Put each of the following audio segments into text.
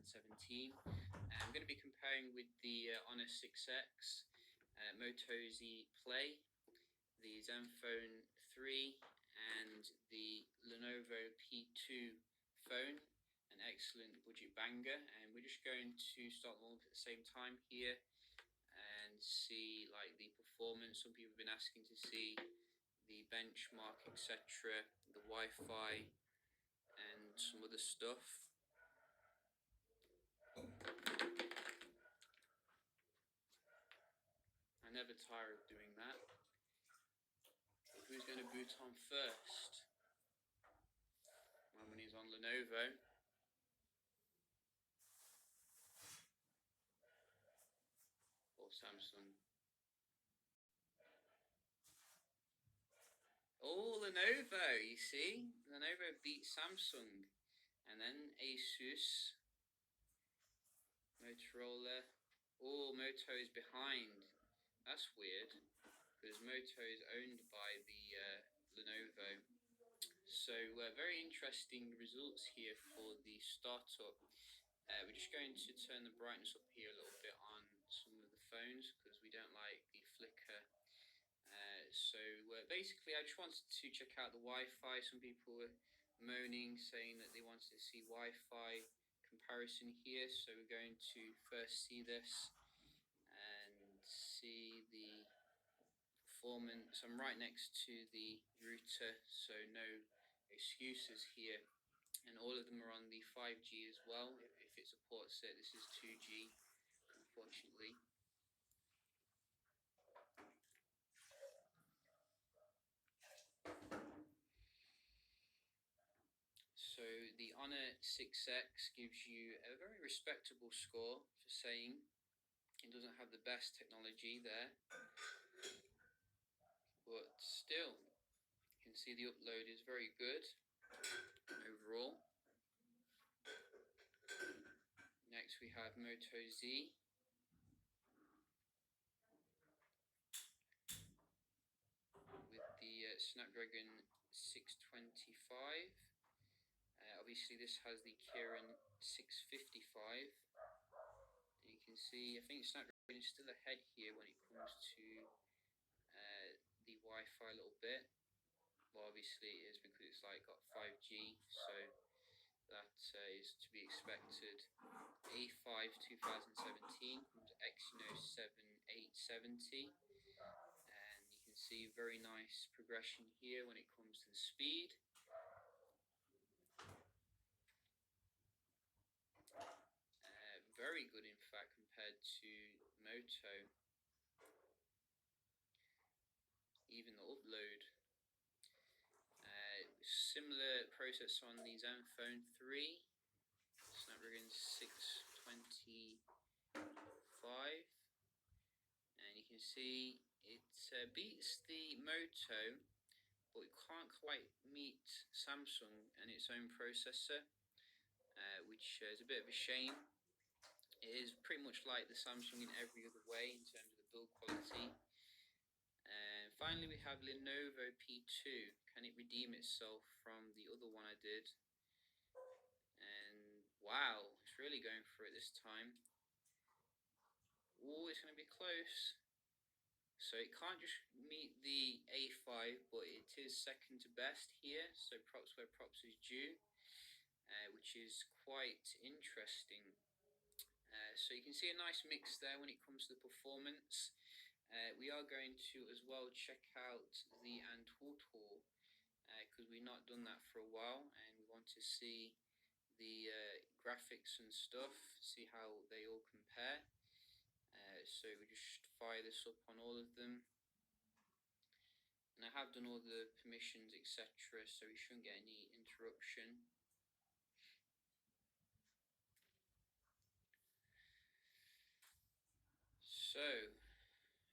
2017. I'm going to be comparing with the Honor 6X, MOTO Z Play, the Zenfone 3 and the LENOVO P2 phone, an excellent budget banger. And we're just going to start them all at the same time here and see like the performance. Some people have been asking to see the benchmark, etc., the Wi-Fi and some other stuff. I never tire of doing that. But who's going to boot on first? My money's on Lenovo. Or Samsung. Oh, Lenovo, you see? Lenovo beat Samsung. And then ASUS, Motorola. Oh, Moto is behind. That's weird, because Moto is owned by the Lenovo. So very interesting results here for the startup. We're just going to turn the brightness up here a little bit on some of the phones because we don't like the flicker. Basically I just wanted to check out the Wi-Fi. Some people were moaning, saying that they wanted to see Wi-Fi comparison here. So we're going to first see this and see the performance. I'm right next to the router, so no excuses here. And all of them are on the 5G as well, if it supports it. This is 2G, unfortunately. So the Honor 6X gives you a very respectable score for saying it doesn't have the best technology there, but still you can see the upload is very good overall. Next we have MOTO Z. With the Snapdragon 625. Obviously this has the Kirin 655. And you can see, I think Snapdragon is still ahead here when it comes to the Wi-Fi a little bit. Well, obviously it is because it's like got 5G, so that is to be expected. A5 2017 comes Exynos 7870, and you can see very nice progression here when it comes to the speed. Very good in fact compared to Moto. Even the upload. Similar process on the Zenfone 3, Snapdragon 625, and you can see it beats the Moto, but it can't quite meet Samsung and its own processor, which is a bit of a shame. It is pretty much like the Samsung in every other way in terms of the build quality. And finally we have Lenovo P2. Can it redeem itself from the other one I did? And wow, it's really going for it this time. Oh, it's going to be close. So it can't just meet the A5, but it is second to best here. So props where props is due, which is quite interesting. So you can see a nice mix there when it comes to the performance. We are going to as well check out the Antutu because we've not done that for a while, and we want to see the graphics and stuff, see how they all compare. So we just fire this up on all of them, and I have done all the permissions, etc., so we shouldn't get any interruption. So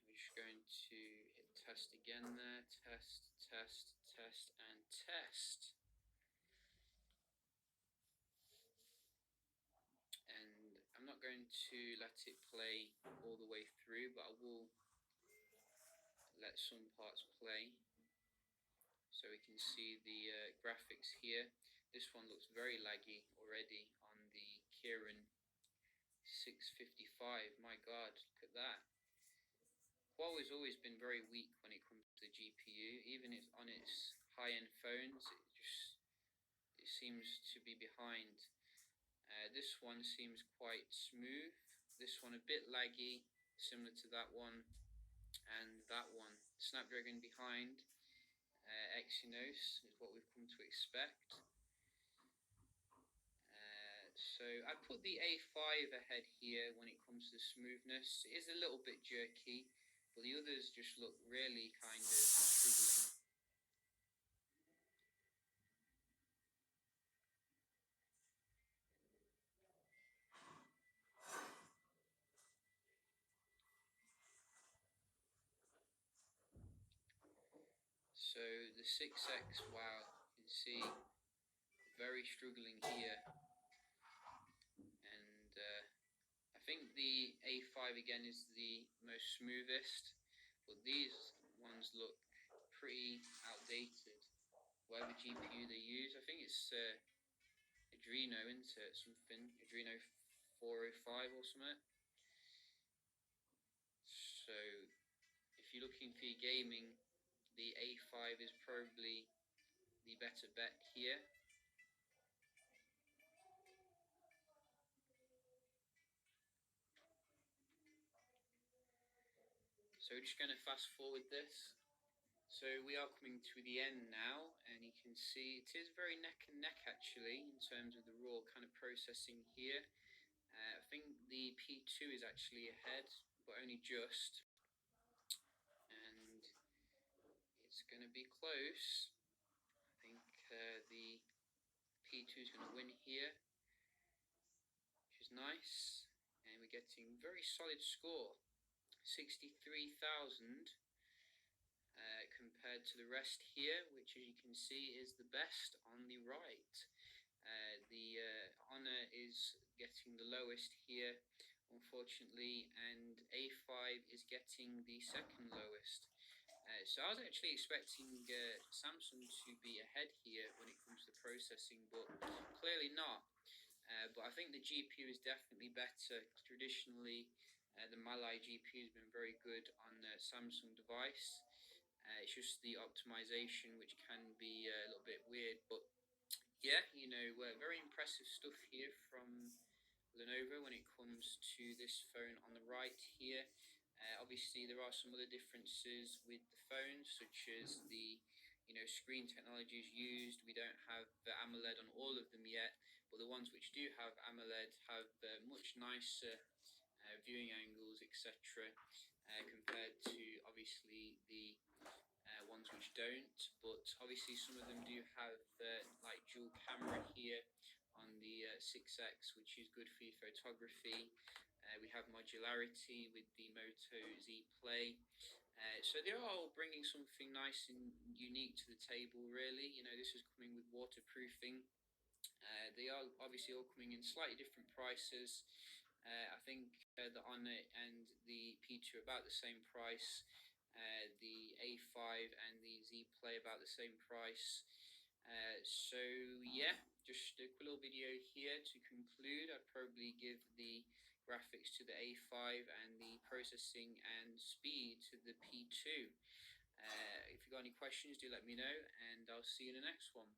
we're just going to hit test again there. Test, test, test, and test. And I'm not going to let it play all the way through, but I will let some parts play so we can see the graphics here. This one looks very laggy already on the Kirin 655. My God, look at that. Huawei's always been very weak when it comes to the GPU. Even if on its high-end phones, it seems to be behind. This one seems quite smooth. This one a bit laggy, similar to that one and that one. Snapdragon behind. Exynos is what we've come to expect. So I put the A5 ahead here when it comes to smoothness. It is a little bit jerky, but the others just look really kind of struggling. So the 6X, wow, you can see very struggling here, and I think the A5 again is the most smoothest, but these ones look pretty outdated. Whatever GPU they use, I think it's Adreno, isn't it? Something Adreno 405 or something. So if you're looking for your gaming, the A5 is probably the better bet here. So we're just going to fast forward this. So we are coming to the end now, and you can see it is very neck and neck actually in terms of the raw kind of processing here. I think the P2 is actually ahead, but only just, and it's going to be close. I think the P2 is going to win here, which is nice, and we're getting very solid score, 63,000. Compared to the rest here, which as you can see is the best on the right. The Honor is getting the lowest here, unfortunately, and A5 is getting the second lowest. So I was actually expecting Samsung to be ahead here when it comes to processing, but clearly not. But I think the GPU is definitely better. Traditionally, the Mali GPU has been very good on the Samsung device. It's just the optimization which can be a little bit weird, but yeah, very impressive stuff here from Lenovo when it comes to this phone on the right here. Obviously, there are some other differences with the phone, such as the screen technologies used. We don't have the AMOLED on all of them yet, but the ones which do have AMOLED have much nicer viewing angles, etc., compared to obviously the ones which don't. But obviously some of them do have like dual camera here on the 6X, which is good for your photography. We have modularity with the MOTO Z Play. So they are all bringing something nice and unique to the table, really. This is coming with waterproofing. They are obviously all coming in slightly different prices. I think the Honor and the P2 are about the same price. The A5 and the Z Play about the same price. So yeah, just a quick little video here to conclude. I'd probably give the graphics to the A5 and the processing and speed to the P2. If you've got any questions, do let me know, and I'll see you in the next one.